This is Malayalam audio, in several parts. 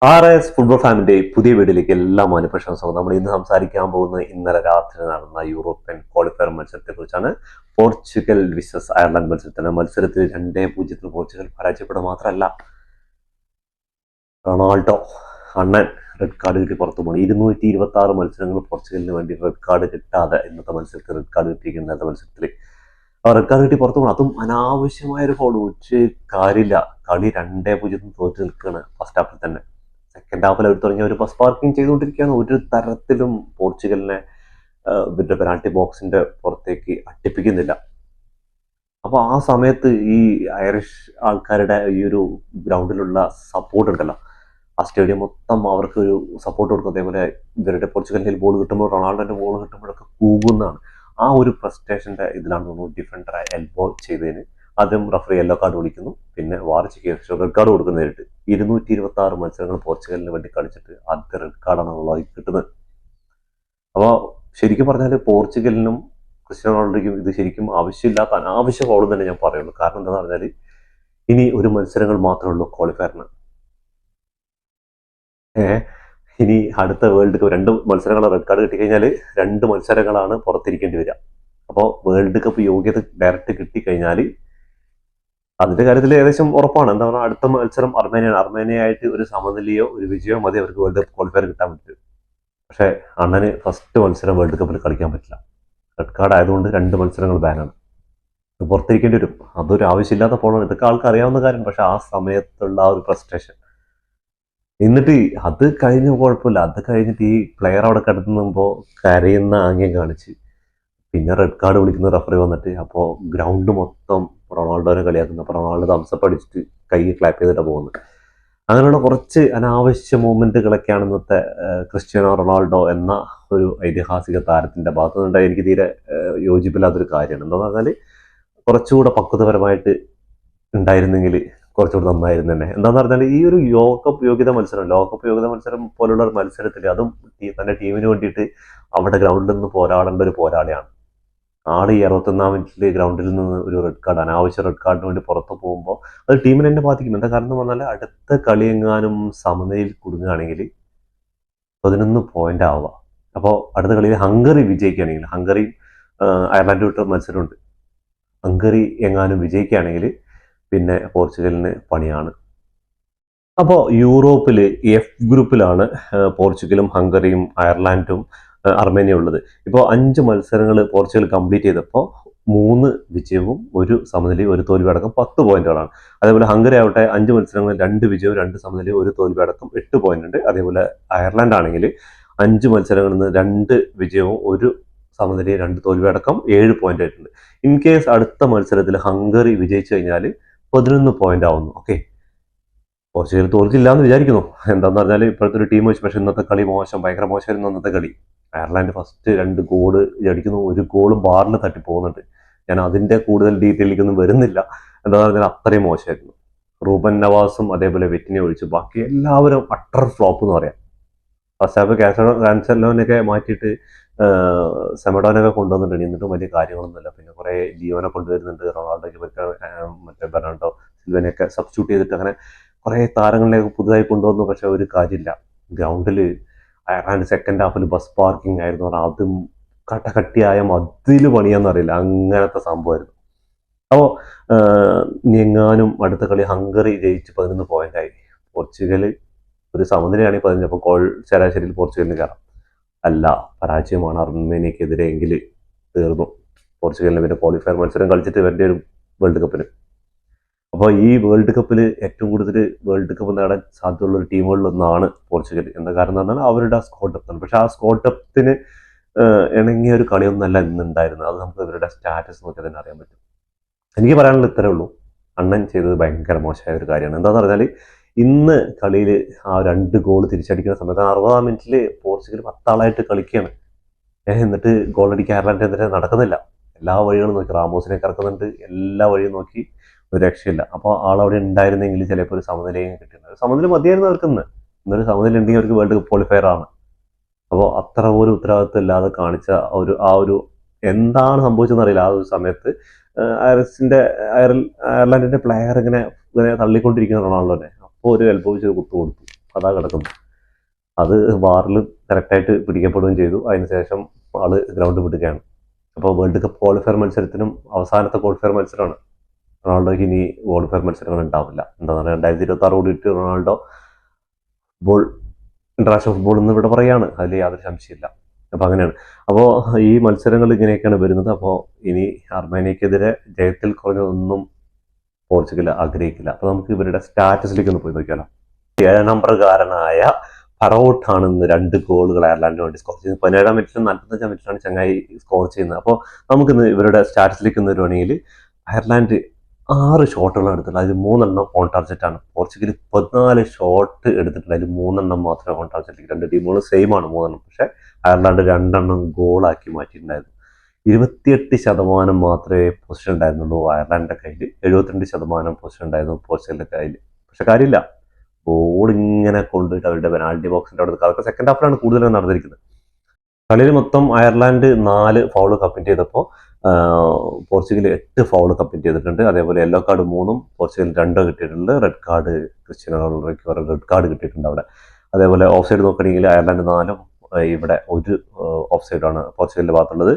RS ഫുട്ബോൾ ഫാമിന്റെ പുതിയ വീഡിയോയിലേക്ക് എല്ലാ മാന്യപ്രേക്ഷകർക്കും നമ്മൾ ഇന്ന് സംസാരിക്കാൻ പോകുന്നത് ഇന്നലെ രാത്രി നടന്ന യൂറോപ്യൻ ക്വാളിഫയർ മത്സരത്തെ കുറിച്ചാണ്. പോർച്ചുഗൽ വിസസ് അയർലൻഡ് മത്സരത്തിൽ 2-0 പോർച്ചുഗൽ പരാജയപ്പെടുക മാത്രമല്ല, റൊണാൾഡോ അണ്ണൻ റെഡ് കാർഡ് കിട്ടി പുറത്തു പോകണം. 226 മത്സരങ്ങൾ പോർച്ചുഗലിന് വേണ്ടി റെഡ് കാർഡ് കിട്ടാതെ ഇന്നത്തെ മത്സരത്തിൽ റെഡ് കാർഡ് കിട്ടിയിരിക്കുന്ന ഇന്നത്തെ മത്സരത്തിൽ റെഡ് കാർഡ് കിട്ടി പുറത്തു പോകണം. അതും അനാവശ്യമായൊരു ഫോൾ, ഒരു കാര്യമില്ല. കളി 2-0 തോറ്റ് നിൽക്കുകയാണ് ഫസ്റ്റ് ഹാഫിൽ തന്നെ. സെക്കൻഡ് ഹാഫിൽ അവർ തുടങ്ങിയ ഒരു ബസ് പാർക്കിംഗ് ചെയ്തുകൊണ്ടിരിക്കുകയാണ്. ഒരു തരത്തിലും പോർച്ചുഗലിനെ ഇവരുടെ പെനാൾട്ടി ബോക്സിന്റെ പുറത്തേക്ക് അടുപ്പിക്കുന്നില്ല. അപ്പോൾ ആ സമയത്ത് ഈ ഐറിഷ് ആൾക്കാരുടെ ഈ ഒരു ഗ്രൗണ്ടിലുള്ള സപ്പോർട്ട് ഉണ്ടല്ലോ, ആ സ്റ്റേഡിയം മൊത്തം അവർക്ക് ഒരു സപ്പോർട്ട് കൊടുക്കും. അതേപോലെ ഇവരുടെ പോർച്ചുഗലിന്റെ ബോൾ കിട്ടുമ്പോൾ, റൊണാൾഡോന്റെ ബോൾ കിട്ടുമ്പോഴൊക്കെ കൂകുന്നതാണ്. ആ ഒരു ഫ്രസ്ട്രേഷന്റെ ഇതിലാണ് തോന്നുന്നു ഡിഫൻഡറെ എൽബോ ചെയ്തതിന് ആദ്യം റഫറി യെല്ലോ കാർഡ് വിളിക്കുന്നു, പിന്നെ വാർച്ചയ്ക്ക് റെഡ് കാർഡ് കൊടുക്കുന്ന നേരിട്ട് 226 മത്സരങ്ങൾ പോർച്ചുഗലിന് വേണ്ടി കളിച്ചിട്ട് ആദ്യത്തെ റെഡ് കാർഡാണ് കിട്ടുന്നത്. അപ്പോൾ ശരിക്കും പറഞ്ഞാൽ പോർച്ചുഗലിനും ക്രിസ്ത്യാനോ റൊണാൾഡോയ്ക്കും ഇത് ശരിക്കും ആവശ്യമില്ലാത്ത അനാവശ്യ ഫോൾ തന്നെ ഞാൻ പറയുള്ളൂ. കാരണം എന്താണെന്ന് പറഞ്ഞാൽ ഇനി ഒരു മത്സരങ്ങൾ മാത്രമേ ഉള്ളൂ ക്വാളിഫയറിന്. ഇനി അടുത്ത വേൾഡ് കപ്പ് 2 മത്സരങ്ങൾ റെഡ് കാർഡ് കിട്ടിക്കഴിഞ്ഞാൽ 2 മത്സരങ്ങളാണ് പുറത്തിരിക്കേണ്ടി വരിക. അപ്പോൾ വേൾഡ് കപ്പ് യോഗ്യത ഡയറക്റ്റ് കിട്ടിക്കഴിഞ്ഞാൽ അതിന്റെ കാര്യത്തിൽ ഏകദേശം ഉറപ്പാണ്. എന്താ പറയുക, അടുത്ത മത്സരം അർമേനിയാണ്. അർമേനിയായിട്ട് ഒരു സമനിലയോ ഒരു വിജയമോ മതി അവർക്ക് വേൾഡ് കപ്പ് ക്വാളിഫയർ കിട്ടാൻ പറ്റും. പക്ഷേ അണ്ണന് ഫസ്റ്റ് മത്സരം വേൾഡ് കപ്പിൽ കളിക്കാൻ പറ്റില്ല. റെഡ് കാർഡ് ആയതുകൊണ്ട് 2 മത്സരങ്ങൾ ബാനാണ്, പുറത്തിരിക്കേണ്ടി വരും. അതൊരു ആവശ്യമില്ലാത്ത ഫോളാണ്. ഇതൊക്കെ ആൾക്ക് അറിയാവുന്ന കാര്യം. പക്ഷെ ആ സമയത്തുള്ള ആ ഒരു ഫ്രസ്ട്രേഷൻ, എന്നിട്ട് അത് കഴിഞ്ഞ കുഴപ്പമില്ല, അത് കഴിഞ്ഞിട്ട് ഈ പ്ലെയർ അവിടെ കിടന്നുമ്പോൾ കരയുന്ന ആംഗ്യം കാണിച്ച് പിന്നെ റെഡ് കാർഡ് വിളിക്കുന്ന റഫറി വന്നിട്ട് അപ്പോൾ ഗ്രൗണ്ട് മൊത്തം റൊണാൾഡോനെ കളിയാക്കുന്നു. അപ്പോൾ റൊണാൾഡോ തംസപ്പ് അടിച്ചിട്ട് കൈ ക്ലാപ്പ് ചെയ്തിട്ടാണ് പോകുന്നത്. അങ്ങനെയുള്ള കുറച്ച് അനാവശ്യ മൂവ്മെന്റുകളൊക്കെയാണ് ഇന്നത്തെ ക്രിസ്ത്യാനോ റൊണാൾഡോ എന്ന ഒരു ഐതിഹാസിക താരത്തിന്റെ ഭാഗത്തു നിന്നുണ്ടായി എനിക്ക് തീരെ യോജിപ്പില്ലാത്തൊരു കാര്യമാണ്. എന്താണെന്ന് പറഞ്ഞാൽ കുറച്ചുകൂടെ പക്വതപരമായിട്ട് ഉണ്ടായിരുന്നെങ്കിൽ കുറച്ചുകൂടി നന്നായിരുന്നു തന്നെ. എന്താണെന്ന് പറഞ്ഞാൽ ഈ ഒരു ലോകകപ്പ് യോഗ്യത മത്സരം പോലുള്ള ഒരു മത്സരത്തിൽ, അതും തന്റെ ടീമിന് വേണ്ടിയിട്ട് അവിടെ ഗ്രൗണ്ടിൽ നിന്ന് പോരാടേണ്ട ഒരു പോരാളിയാണ് ആൾ. ഈ 61-ാം മിനിറ്റിൽ ഗ്രൗണ്ടിൽ നിന്ന് ഒരു റെഡ് കാർഡ്, അനാവശ്യ റെഡ് കാർഡിന് വേണ്ടി പുറത്ത് പോകുമ്പോൾ അത് ടീമിനെ തന്നെ ബാധിക്കും. എന്താ കാരണം എന്ന് പറഞ്ഞാൽ അടുത്ത കളി എങ്ങാനും സമനിലയിൽ കുടുങ്ങുകയാണെങ്കിൽ 11 പോയിന്റ് ആവുക. അപ്പോൾ അടുത്ത കളിയിൽ ഹംഗറി വിജയിക്കുകയാണെങ്കിൽ, ഹംഗറിയും അയർലൻഡ് വിട്ട മത്സരമുണ്ട്, ഹംഗറി എങ്ങാനും വിജയിക്കുകയാണെങ്കിൽ പിന്നെ പോർച്ചുഗലിന് പണിയാണ്. അപ്പോൾ യൂറോപ്പിൽ എഫ് ഗ്രൂപ്പിലാണ് പോർച്ചുഗലും ഹംഗറിയും അയർലൻഡും അർമേനിയ ഉള്ളത്. ഇപ്പോൾ 5 മത്സരങ്ങൾ പോർച്ചുഗൽ കംപ്ലീറ്റ് ചെയ്തപ്പോൾ 3 വിജയവും 1 സമനിലയും 1 തോൽവി അടക്കം 10 പോയിന്റുകളാണ്. അതേപോലെ ഹംഗറി ആവട്ടെ 5 മത്സരങ്ങളിൽ 2 വിജയവും 2 സമനിലയും 1 തോൽവി അടക്കം 8 പോയിന്റ് ഉണ്ട്. അതേപോലെ അയർലൻഡ് ആണെങ്കിൽ 5 മത്സരങ്ങളിൽ നിന്ന് 2 വിജയവും 1 സമനിലയും 2 തോൽവി അടക്കം 7 പോയിന്റ് ആയിട്ടുണ്ട്. ഇൻ കേസ് അടുത്ത മത്സരത്തിൽ ഹംഗറി വിജയിച്ചു കഴിഞ്ഞാൽ 11 പോയിന്റ് ആവുന്നു. ഓക്കെ, പോർച്ചുഗൽ തോൽക്കില്ല എന്ന് വിചാരിക്കുന്നു. എന്താണെന്ന് പറഞ്ഞാൽ ഇപ്പോഴത്തെ ഒരു ടീം വെച്ച്, പക്ഷെ ഇന്നത്തെ കളി ഭയങ്കര മോശമായിരുന്നു ഇന്നത്തെ കളി. അയർലൻഡ് ഫസ്റ്റ് 2 ഗോള് അടിക്കുന്നു, 1 ഗോള് ബാറിൽ തട്ടി പോകുന്നുണ്ട്. ഞാൻ അതിന്റെ കൂടുതൽ ഡീറ്റെയിലേക്കൊന്നും വരുന്നില്ല. എന്താണെന്ന് പറഞ്ഞാൽ അത്രയും മോശമായിരുന്നു. റൂബൻ നവാസും അതേപോലെ വെറ്റിനെ ഒഴിച്ച് ബാക്കി എല്ലാവരും അട്ടർ ഫ്ലോപ്പ് എന്ന് പറയാം. ഫസ്റ്റ് ഹാഫ് കാൻസലോനൊക്കെ മാറ്റിയിട്ട് സെമഡോനൊക്കെ കൊണ്ടുവന്നിട്ടുണ്ട്, എന്നിട്ടും വലിയ കാര്യങ്ങളൊന്നുമില്ല. പിന്നെ കുറെ ലിയോനെ കൊണ്ടുവരുന്നുണ്ട്, റൊണാൾഡോയ്ക്ക് മറ്റേ ബെർണാർഡോ സിൽവനെയൊക്കെ സബ്സ്റ്റിറ്റ്യൂട്ട് ചെയ്തിട്ട് അങ്ങനെ കുറെ താരങ്ങളിലേക്ക് പുതുതായി കൊണ്ടുവന്നു. പക്ഷെ ഒരു കാര്യമില്ല. ഗ്രൗണ്ടിൽ അയർലാൻഡ് സെക്കൻഡ് ഹാഫിൽ ബസ് പാർക്കിംഗ് ആയിരുന്നു. അതും കട്ടകട്ടിയായ മതിൽ പണിയാന്നറിയില്ല, അങ്ങനത്തെ സംഭവമായിരുന്നു. അപ്പോൾ എങ്ങാനും അടുത്ത കളി ഹംഗറി ജയിച്ച് 11 പോയിന്റായി, പോർച്ചുഗൽ ഒരു സമനിലയാണെങ്കിൽ 15. അപ്പോൾ ഗോൾ ശരാശരിയിൽ പോർച്ചുഗലിന് കയറാം. അല്ല, പരാജയമാണ് അർമേനിയക്കെതിരെ എങ്കിൽ തീർന്നു പോർച്ചുഗലിന്. പിന്നെ ക്വാളിഫയർ മത്സരം കളിച്ചിട്ട് വരേണ്ട ഒരു വേൾഡ് കപ്പിന്. അപ്പോൾ ഈ വേൾഡ് കപ്പിൽ ഏറ്റവും കൂടുതൽ വേൾഡ് കപ്പ് നേടാൻ സാധ്യതയുള്ള ഒരു ടീമുകളിലൊന്നാണ് പോർച്ചുഗൽ. എന്താ കാരണം എന്ന് പറഞ്ഞാൽ അവരുടെ ആ സ്കോർ ഡെപ്താണ്. പക്ഷെ ആ സ്കോർ ഡെപ്തിന് ഇണങ്ങിയ ഒരു കളിയൊന്നല്ല ഇന്നുണ്ടായിരുന്നത്. അത് നമുക്ക് ഇവരുടെ സ്റ്റാറ്റസ് നോക്കിയാൽ തന്നെ അറിയാൻ പറ്റും. എനിക്ക് പറയാനുള്ള ഇത്രേ ഉള്ളൂ, അണ്ണൻ ചെയ്തത് ഭയങ്കര മോശമായ ഒരു കാര്യമാണ്. എന്താണെന്ന് പറഞ്ഞാൽ ഇന്ന് കളിയിൽ ആ 2 ഗോൾ തിരിച്ചടിക്കുന്ന സമയത്ത് 60-ാം മിനിറ്റിൽ പോർച്ചുഗൽ 10 ആളായിട്ട് കളിക്കുകയാണ്. എന്നിട്ട് ഗോൾ അടിക്കാൻ അയർലൻഡിനെതിരെ നടക്കുന്നില്ല. എല്ലാ വഴികളും നോക്കി, റാമോസിനെ ഇറക്കുന്നുണ്ട്, എല്ലാ വഴിയും നോക്കി, ഒരു രക്ഷയില്ല. അപ്പോൾ ആളവിടെ ഉണ്ടായിരുന്നെങ്കിൽ ചിലപ്പോൾ ഒരു സമനിലയും കിട്ടിയിട്ടുണ്ട്. സമനില മതിയായിരുന്നു അവർക്ക്. ഇന്നൊരു സമനില ഉണ്ടെങ്കിൽ അവർക്ക് വേൾഡ് കപ്പ് ക്വാളിഫയർ ആണ്. അപ്പോൾ അത്ര ഒരു ഉത്തരവാദിത്വം ഇല്ലാതെ കാണിച്ച ആ ഒരു എന്താണ് സംഭവിച്ചതെന്ന് അറിയില്ല. ആ ഒരു സമയത്ത് അയർലൻഡിന്റെ പ്ലെയർ ഇങ്ങനെ തള്ളിക്കൊണ്ടിരിക്കുന്ന റൊണാൾഡോനെ അപ്പോൾ ഒരു എൽബോ വെച്ച് കുത്തു കൊടുത്തു. അതാ കിടക്കുന്നു. അത് വാറിൽ കറക്റ്റായിട്ട് പിടിക്കപ്പെടുകയും ചെയ്തു. അതിനുശേഷം ആള് ഗ്രൗണ്ട് വിടുകയാണ്. അപ്പോൾ വേൾഡ് കപ്പ് ക്വാളിഫയർ മത്സരത്തിനും അവസാനത്തെ ക്വാളിഫയർ മത്സരമാണ്. റൊണാൾഡോയ്ക്ക് ഇനി ക്വാളിഫയർ മത്സരങ്ങൾ ഉണ്ടാവില്ല. എന്താ പറയുക, 2026 കൂടിയിട്ട് റൊണാൾഡോ ഫുട്ബോൾ ഇന്റർനാഷണൽ ഫുട്ബോൾ എന്ന് ഇവിടെ പറയാണ്, അതിൽ യാതൊരു സംശയമില്ല. അപ്പോൾ അങ്ങനെയാണ്. അപ്പോൾ ഈ മത്സരങ്ങൾ ഇങ്ങനെയൊക്കെയാണ് വരുന്നത്. അപ്പോൾ ഇനി അർമേനിയക്കെതിരെ ജയത്തിൽ കുറഞ്ഞതൊന്നും പോർച്ചുഗൽ ആഗ്രഹിക്കില്ല. അപ്പോൾ നമുക്ക് ഇവരുടെ സ്റ്റാറ്റസിലേക്ക് ഒന്ന് പോയി നോക്കിയാലോ. 7 നമ്പറുകാരനായ ഫറോട്ടാണ് ഇന്ന് 2 ഗോളുകൾ അയർലാൻഡിന് വേണ്ടി സ്കോർ ചെയ്യുന്നത്. 17 മിനിറ്റിലും 45 മിനിറ്റിലാണ് ചങ്ങായി സ്കോർ ചെയ്യുന്നത്. അപ്പോൾ നമുക്കിന്ന് ഇവരുടെ സ്റ്റാറ്റസിലേക്ക് ഒന്ന് വരുവാണെങ്കിൽ അയർലാൻഡ് 6 ഷോട്ടുകളാണ് എടുത്തിട്ടുള്ളത്. അതിൽ 3 ഓൺ ടാർജറ്റാണ്. പോർച്ചുഗൽ 14 ഷോട്ട് എടുത്തിട്ടുണ്ട്. അതിൽ 3 മാത്രമേ ഓൺ ടാർജറ്റിലേക്ക്. 2 ടീമുകളും സെയിം ആണ് 3. പക്ഷേ അയർലാൻഡ് 2 ഗോളാക്കി മാറ്റിയിട്ടുണ്ടായിരുന്നു. 28% മാത്രമേ പൊസിഷൻ ഉണ്ടായിരുന്നുള്ളൂ അയർലാൻഡിന്റെ കയ്യിൽ. 72% പൊസിഷൻ ഉണ്ടായിരുന്നു പോർച്ചുഗലിന്റെ കയ്യിൽ. പക്ഷെ കാര്യമില്ല, ബോൾ ഇങ്ങനെ കൊണ്ടുപോയിട്ട് അവരുടെ പെനാൾട്ടി ബോക്സിന്റെ അവിടെ അതൊക്കെ സെക്കൻഡ് ഹാഫിലാണ് കൂടുതലും നടന്നിരിക്കുന്നത്. കളിയിൽ മൊത്തം അയർലാൻഡ് 4 ഫൗള് കമ്മിറ്റ് ചെയ്തപ്പോൾ പോർച്ചുഗൽ 8 ഫൗള് കമ്മിറ്റ് ചെയ്തിട്ടുണ്ട്. അതേപോലെ യെല്ലോ കാർഡ് 3 പോർച്ചുഗൽ 2 കിട്ടിയിട്ടുണ്ട്. റെഡ് കാർഡ് ക്രിസ്ത്യാനോ റൊണാൾഡോയ്ക്ക് റെഡ് കാർഡ് കിട്ടിയിട്ടുണ്ട് അവിടെ. അതേപോലെ ഓഫ് സൈഡ് നോക്കുകയാണെങ്കിൽ അയർലാൻഡ് 4 ഇവിടെ 1 ഓഫ് സൈഡാണ് പോർച്ചുഗലിന്റെ ഭാഗത്തുള്ളത്.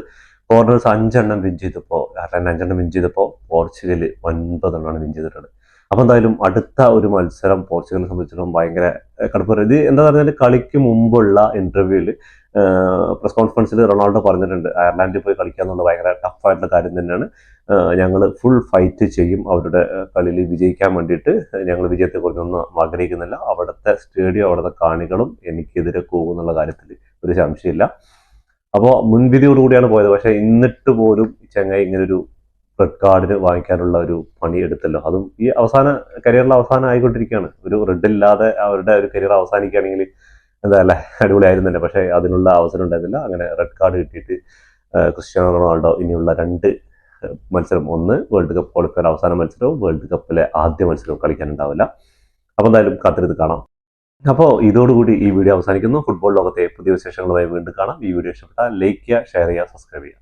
കോർണേഴ്സ് 5 വിൻ ചെയ്തപ്പോൾ അയർലാൻഡ് 5 വിൻ ചെയ്തപ്പോൾ പോർച്ചുഗൽ 9 വിൻ ചെയ്തിട്ടുണ്ട്. അപ്പോൾ എന്തായാലും അടുത്ത ഒരു മത്സരം പോർച്ചുഗലിനെ സംബന്ധിച്ചിടത്തോളം ഭയങ്കര കടുപ്പം. ഇത് എന്താ പറഞ്ഞാൽ കളിക്ക് മുമ്പുള്ള ഇന്റർവ്യൂവിൽ പ്രസ് കോൺഫറൻസിൽ റൊണാൾഡോ പറഞ്ഞിട്ടുണ്ട്, അയർലാൻഡിൽ പോയി കളിക്കുക എന്നുള്ളത് ഭയങ്കര ടഫായിട്ടുള്ള കാര്യം തന്നെയാണ്. ഞങ്ങൾ ഫുൾ ഫൈറ്റ് ചെയ്യും അവരുടെ കളിയിൽ വിജയിക്കാൻ വേണ്ടിയിട്ട്. ഞങ്ങൾ വിജയത്തെക്കുറിച്ചൊന്നും ആഗ്രഹിക്കുന്നില്ല. അവിടുത്തെ സ്റ്റേഡിയം അവിടുത്തെ കാണികളും എനിക്കെതിരെ പോകുന്നുള്ള കാര്യത്തിൽ ഒരു സംശയമില്ല. അപ്പോൾ മുൻവിധിയോടുകൂടിയാണ് പോയത്. പക്ഷേ എന്നിട്ട് പോലും ചെങ്ങായി ഇങ്ങനൊരു റെഡ് കാർഡിന് വാങ്ങിക്കാനുള്ള ഒരു പണി എടുത്തല്ലോ. അതും ഈ കരിയറിൽ അവസാനം ആയിക്കൊണ്ടിരിക്കുകയാണ്. ഒരു റെഡ് ഇല്ലാതെ അവരുടെ ഒരു കരിയർ അവസാനിക്കുകയാണെങ്കിൽ എന്താ അല്ലേ, അടിപൊളിയായിരുന്നല്ലേ. പക്ഷേ അതിനുള്ള അവസരം ഉണ്ടായിരുന്നില്ല. അങ്ങനെ റെഡ് കാർഡ് കിട്ടിയിട്ട് ക്രിസ്ത്യാനോ റൊണാൾഡോ ഇനിയുള്ള 2 മത്സരം, ഒന്ന് വേൾഡ് കപ്പ് ക്വാളിഫയർ അവസാന മത്സരവും വേൾഡ് കപ്പിലെ ആദ്യ മത്സരവും കളിക്കാനുണ്ടാവില്ല. അപ്പോൾ എന്തായാലും കാത്തിരുന്ന് കാണാം. അപ്പോൾ ഇതോടുകൂടി ഈ വീഡിയോ അവസാനിക്കുന്നു. ഫുട്ബോൾ ലോകത്തെ പുതിയ വിശേഷങ്ങളുമായി വീണ്ടും കാണാം. ഈ വീഡിയോ ഇഷ്ടപ്പെട്ടാൽ ലൈക്ക് ചെയ്യുക, ഷെയർ ചെയ്യുക, സബ്സ്ക്രൈബ് ചെയ്യുക.